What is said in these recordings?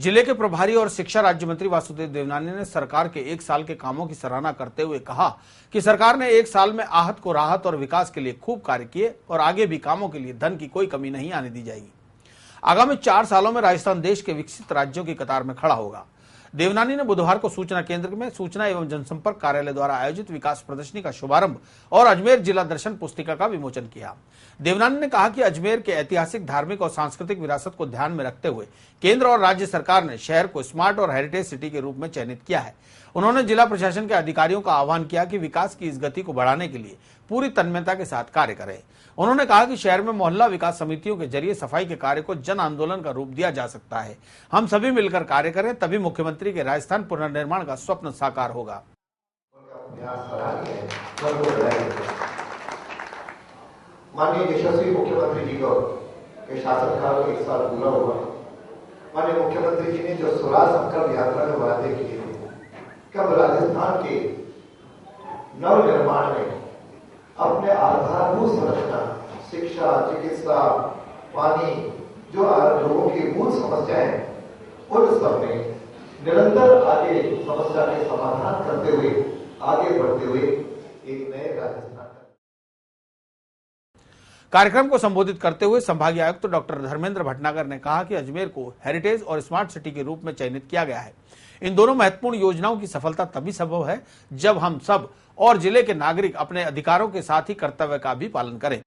जिले के प्रभारी और शिक्षा राज्य मंत्री वासुदेव देवनानी ने सरकार के 1 साल के कामों की सराहना करते हुए कहा कि सरकार ने 1 साल में आहत को राहत और विकास के लिए खूब कार्य किए और आगे भी कामों के लिए धन की कोई कमी नहीं आने दी जाएगी। आगामी 4 सालों में राजस्थान देश के विकसित राज्यों की कतार में खड़ा होगा। देवनानी ने बुधवार को सूचना केंद्र में सूचना एवं जनसंपर्क कार्यालय द्वारा आयोजित विकास प्रदर्शनी का शुभारंभ और अजमेर जिला दर्शन पुस्तिका का विमोचन किया। देवनानी ने कहा कि अजमेर के ऐतिहासिक, धार्मिक और सांस्कृतिक विरासत को ध्यान में रखते हुए केंद्र और राज्य सरकार ने शहर को स्मार्ट और हेरिटेज सिटी के रूप में चयनित किया है। उन्होंने जिला प्रशासन के अधिकारियों का आह्वान किया कि विकास की इस गति को बढ़ाने के लिए पूरी तन्मयता के साथ कार्य करें। उन्होंने कहा कि शहर में मोहल्ला विकास समितियों के जरिए सफाई के कार्य को जन आंदोलन का रूप दिया जा सकता है। हम सभी मिलकर कार्य करें, तभी मुख्यमंत्री के राजस्थान पुनर्निर्माण का स्वप्न साकार होगा। माननीय यशस्वी मुख्यमंत्री जी को के शासनकाल 1 साल पूरा हुआ। माननीय मुख्यमंत्री जी ने जो स्वराज संकल्प यात्रा में वादे किए थे, कब राजस्थान के नव निर्माण में अपने आधारभूत संरचना, शिक्षा, चिकित्सा, पानी, जो लोगों की मूल समस्याएं, उन सब में निरंतर आगे समस्या के समाधान करते हुए, आगे बढ़ते हुए एक नए राजस्थान। कार्यक्रम को संबोधित करते हुए संभागीय आयुक्त डॉक्टर धर्मेंद्र भटनागर ने कहा कि अजमेर को हेरिटेज और स्मार्ट सिटी के रूप में चयनित किया गया है। इन दोनों महत्वपूर्ण योजनाओं की सफलता तभी संभव है जब हम सब और जिले के नागरिक अपने अधिकारों के साथ ही कर्तव्य का भी पालन करें।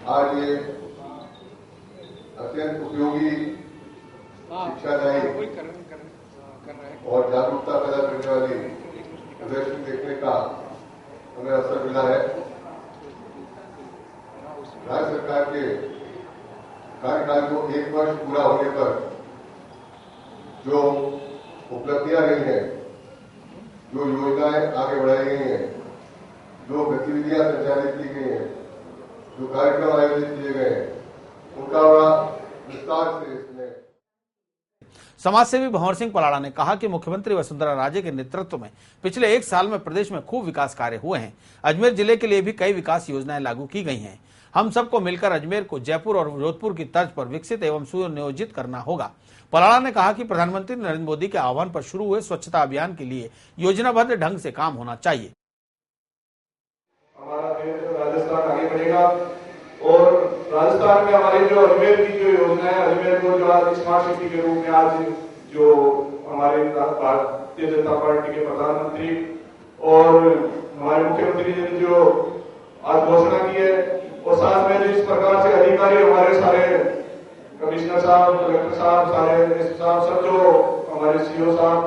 आज ये अत्यंत उपयोगी शिक्षादायी और जागरूकता पैदा करने वाली प्रदर्शनी देखने का हमें अवसर मिला है। राज्य सरकार के कार्यकाल को 1 वर्ष पूरा होने पर जो उपलब्धियां रही हैं, जो योजनाएं आगे बढ़ाई गई हैं, जो गतिविधियां संचालित की गई हैं, जो कार्यक्रम आयोजित किए गए हैं, उनका बड़ा विस्तार से इसमें। समाजसेवी भंवर सिंह पलाड़ा ने कहा कि मुख्यमंत्री वसुंधरा राजे के नेतृत्व में पिछले 1 साल में प्रदेश में खूब विकास कार्य हुए हैं। अजमेर जिले के लिए भी कई विकास योजनाएं लागू की गई हैं। हम सबको मिलकर अजमेर को जयपुर और जोधपुर की तर्ज पर विकसित एवं सुनियोजित करना होगा। पलाड़ा ने कहा कि प्रधानमंत्री नरेंद्र मोदी के आह्वान पर शुरू हुए स्वच्छता अभियान के लिए योजनाबद्ध ढंग से काम होना चाहिए। हमारा देश राजस्थान आगे बढ़ेगा और राजस्थान में हमारी जो अजमेर की जो योजना है, अजमेर को जो आज स्मार्ट सिटी के रूप में आज जो हमारे भारतीय जनता पार्टी के प्रधानमंत्री और हमारे मुख्यमंत्री जी ने जो आज घोषणा की है, और साथ में जिस प्रकार से अधिकारी हमारे सारे कमिश्नर साहब, कलेक्टर साहब, सारे एसपी साहब, सब जो हमारे सीओ साहब,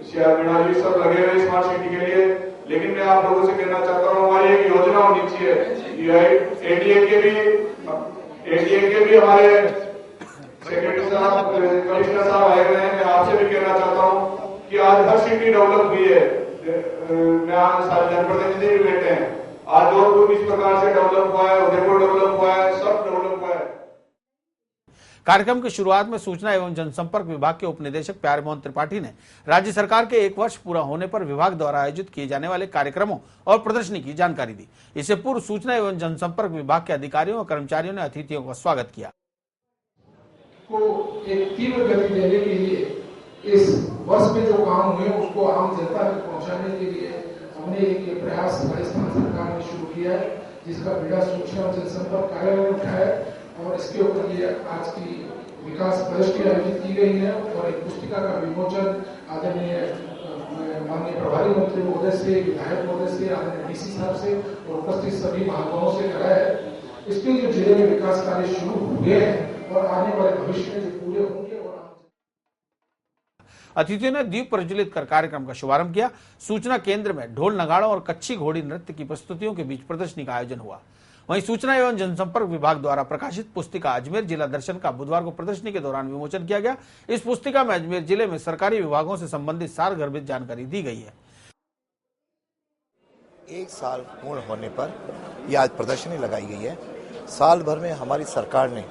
सीआर मीणा जी सब लगे हुए स्मार्ट सिटी के लिए। लेकिन मैं आप लोगों से कहना चाहता हूँ, हमारी एक योजना होनी चाहिए। एडीए के भी हमारे सेक्रेटरी साहब, कमिश्नर साहब आए हुए हैं। मैं आपसे भी कहना चाहता हूँ कि आज हर सिटी डेवलप हुई है। मैं आज सारे जनप्रतिनिधि भी बैठे हैं। आज जोधपुर किस प्रकार से डेवलप हुआ है, उदयपुर डेवलप हुआ है, सब डेवलप हुआ है। कार्यक्रम की शुरुआत में सूचना एवं जनसंपर्क विभाग के उपनिदेशक प्यारे मोहन त्रिपाठी ने राज्य सरकार के 1 वर्ष पूरा होने पर विभाग द्वारा आयोजित किए जाने वाले कार्यक्रमों और प्रदर्शनी की जानकारी दी। इससे पूर्व सूचना एवं जनसंपर्क विभाग के अधिकारियों और कर्मचारियों ने अतिथियों का स्वागत किया। को एक तीव्र गति देने के लिए इस वर्ष में जो काम हुए उसको आम जनता तक पहुँचाने के लिए हमने एक प्रयास राजस्थान सरकार ने शुरू किया है, जिसका बीड़ा सूचना और जनसंपर्क कार्यालय ने उठाया है। और इसके ऊपर ये आज की विकास प्रदर्शनी आयोजित की गई है और एक पुस्तिका का विमोचन आदरणीय माननीय प्रभारी मंत्री महोदय से, विधायक महोदय से, आदरणीय डीसी साहब से और उपस्थित सभी महानुभावों से कराया है। इसके जो जिले में विकास कार्य शुरू हुए हैं और आने वाले भविष्य में जो पूरे होंगे। अतिथियों ने दीप प्रज्वलित कर कार्यक्रम का शुभारंभ किया। सूचना केंद्र में ढोल नगाड़ों और कच्ची घोड़ी नृत्य की प्रस्तुतियों के बीच प्रदर्शनी का आयोजन हुआ। वहीं सूचना एवं जनसंपर्क विभाग द्वारा प्रकाशित पुस्तिका अजमेर जिला दर्शन का बुधवार को प्रदर्शनी के दौरान विमोचन किया गया। इस पुस्तिका में अजमेर जिले में सरकारी विभागों से संबंधित सारगर्भित जानकारी दी गई है। 1 साल पूर्ण होने पर यह आज प्रदर्शनी लगाई गई है। साल भर में हमारी सरकार ने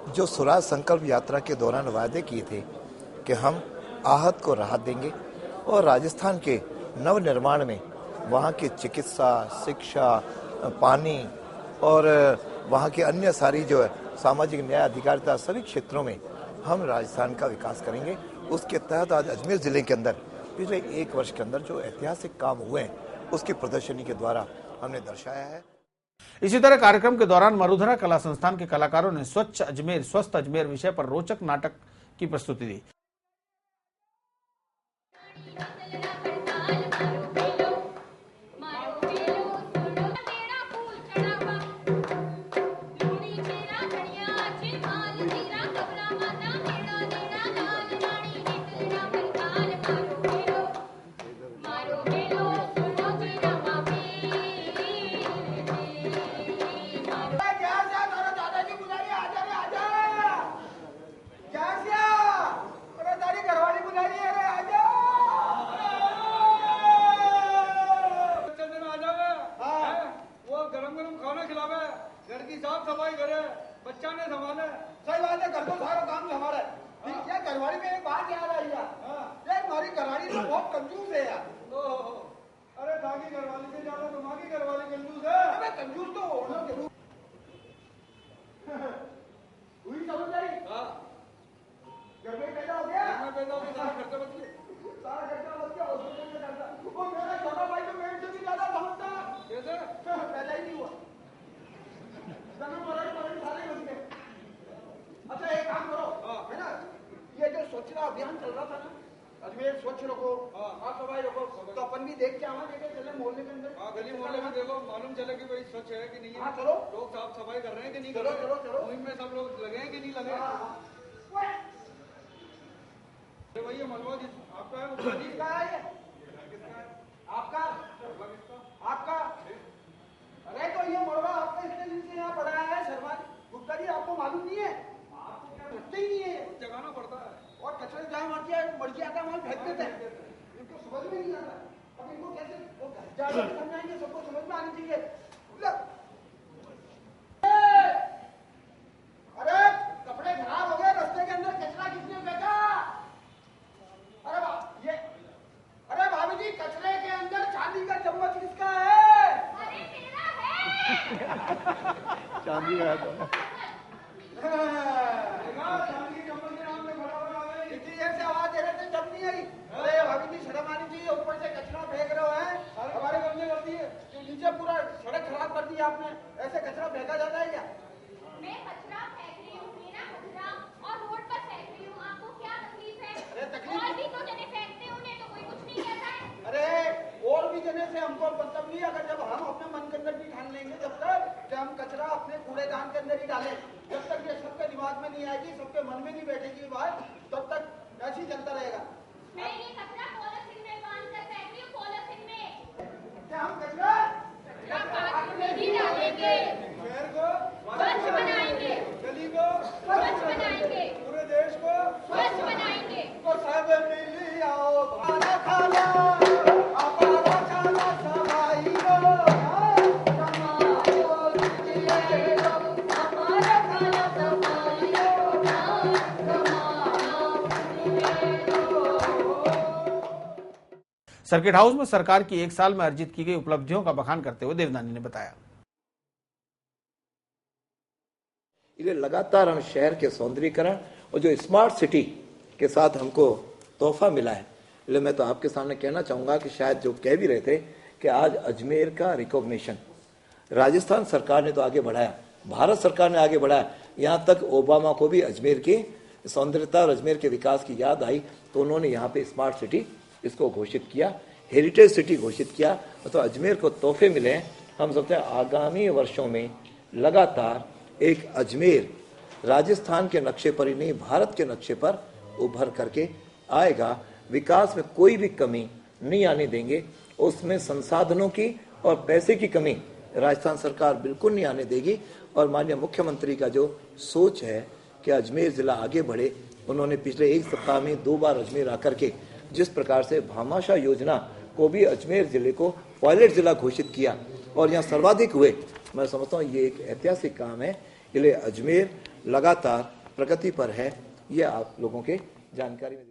जो स्वराज संकल्प यात्रा के दौरान वादे किए थे कि हम आहत को राहत देंगे और राजस्थान के नव निर्माण में वहाँ की चिकित्सा, शिक्षा, पानी और वहाँ की अन्य सारी जो सामाजिक न्याय, अधिकारिता सभी क्षेत्रों में हम राजस्थान का विकास करेंगे। उसके तहत आज अजमेर जिले के अंदर पिछले 1 वर्ष के अंदर जो ऐतिहासिक काम हुए हैं उसकी प्रदर्शनी के द्वारा हमने दर्शाया है। इसी तरह कार्यक्रम के दौरान मरुधरा कला संस्थान के कलाकारों ने स्वच्छ अजमेर स्वस्थ अजमेर विषय पर रोचक नाटक की प्रस्तुति दी। साफ सफाई करे, बच्चा ने संभाले। सही बात है, घर को सारा काम हमारा है। ठीक है, घरवाली में एक बात याद आई यार, हमारी घरवाली तो बहुत कंजूस है यार। अरे ताकि घरवाली से ज्यादा तुम्हारी घरवाली कंजूस है। अबे कंजूस तो हो ना जरूर। हुई समझदारी? हाँ। घर में पैदा हो गया? घर में पैदा हो गया, सारा खर्चा बच गया। सारा खर्चा बच गया, हॉस्पिटल में खर्चा। वो मेरा छोटा भाई तो मेरे से भी ज्यादा समझता। कैसे? पैदा ही नहीं हुआ। अच्छा एक काम करो, है ना, ये जो स्वच्छता अभियान चल रहा था ना, अजमेर स्वच्छ रखो, साफ सफाई रखो, तो अपन भी देख के आवा, देखे चले मोहल्ले के अंदर। हाँ, गली मोहल्ले में देखो, मालूम चले कि भाई स्वच्छ है कि नहीं है। हाँ, चलो, लोग साफ सफाई कर रहे हैं कि नहीं कर रहे। चलो चलो, मुहिम में सब लोग लगे हैं कि नहीं लगे। अरे भैया मलबा आपका है, किसका है? आपका? आपका? अरे तो ये मलबा आपका इतने दिन से यहाँ पड़ा है शर्मा गुप्ता जी, आपको मालूम नहीं है? आपको क्या रखते ही नहीं है, जगाना पड़ता है। और कचरे जहाँ मर्जी आता माल फेंक देते हैं, इनको समझ में नहीं आता। अब इनको कैसे वो जाके समझाएंगे, सबको समझ में आनी चाहिए। अरे कपड़े खराब हो गए, रास्ते के अंदर कचरा किसने फेंका? अरे भाभी जी, कचरे के अंदर चांदी का चम्मच किसका है? अरे मेरा है। चांदी का चांदी के चम्मच के नाम पे बराबर आ गई। इतनी देर से आवाज दे रहे थे, जब नहीं आई। अरे भाभी जी, शर्म आनी चाहिए, ऊपर से कचरा फेंक रहे हो हैं। हमारे घर में गलती है, नीचे पूरा सड़क खराब कर दी आपने। ऐसे कचरा फेंका जाता है क्या? मैं कचरा फेंक रही हूँ, मेरा कचरा, और रोड पर फेंक रही हूँ, आपको क्या तकलीफ है? अरे तकलीफ और भी तो जने फेंकते हैं, उन्हें तो कोई कुछ नहीं कहता है। अरे और भी जने से हमको मतलब नहीं, अगर जब हम अपने मन के अंदर भी ठान लेंगे जब तक कि हम कचरा अपने कूड़ेदान के अंदर ही डालें, जब तक ये सबके दिमाग में नहीं आएगी, सबके मन में नहीं बैठेगी बात, तब तक ऐसे ही चलता रहेगा। मैं ये कचरा पॉलिथीन में बांध कर फेंक रही हूँ, पॉलिथीन में। क्या हम कचरा नहीं डालेंगे, शहर को स्वच्छ बनाएंगे, गली को स्वच्छ बनाएंगे, पूरे देश को स्वच्छ बनाएंगे। तो सब मिल आओ, खाना खाना सफाई लो, सर्किट हाउस में सरकार की 1 साल में अर्जित की गई उपलब्धियों का बखान करते हुए देवनानी ने बताया। इसलिए लगातार हम शहर के सौंदर्यीकरण और जो स्मार्ट सिटी के साथ हमको तोहफा मिला है, इसलिए मैं तो आपके सामने कहना चाहूंगा कि शायद जो कह भी रहे थे कि आज अजमेर का रिकॉग्निशन राजस्थान सरकार ने तो आगे बढ़ाया, भारत सरकार ने आगे बढ़ाया, यहाँ तक ओबामा को भी अजमेर की सौंदर्यता और अजमेर के विकास की याद आई, तो उन्होंने यहाँ पे स्मार्ट सिटी इसको घोषित किया, हेरिटेज सिटी घोषित किया। तो अजमेर को तोहफे मिले हैं। हम सोचते हैं आगामी वर्षों में लगातार एक अजमेर राजस्थान के नक्शे पर ही नहीं, भारत के नक्शे पर उभर करके आएगा। विकास में कोई भी कमी नहीं आने देंगे, उसमें संसाधनों की और पैसे की कमी राजस्थान सरकार बिल्कुल नहीं आने देगी। और माननीय मुख्यमंत्री का जो सोच है कि अजमेर जिला आगे बढ़े, उन्होंने पिछले 1 सप्ताह में 2 बार अजमेर आकर के जिस प्रकार से भामाशाह योजना को भी अजमेर जिले को पायलट जिला घोषित किया और यहाँ सर्वाधिक हुए, मैं समझता हूँ ये एक ऐतिहासिक काम है। इसलिए अजमेर लगातार प्रगति पर है, ये आप लोगों के जानकारी में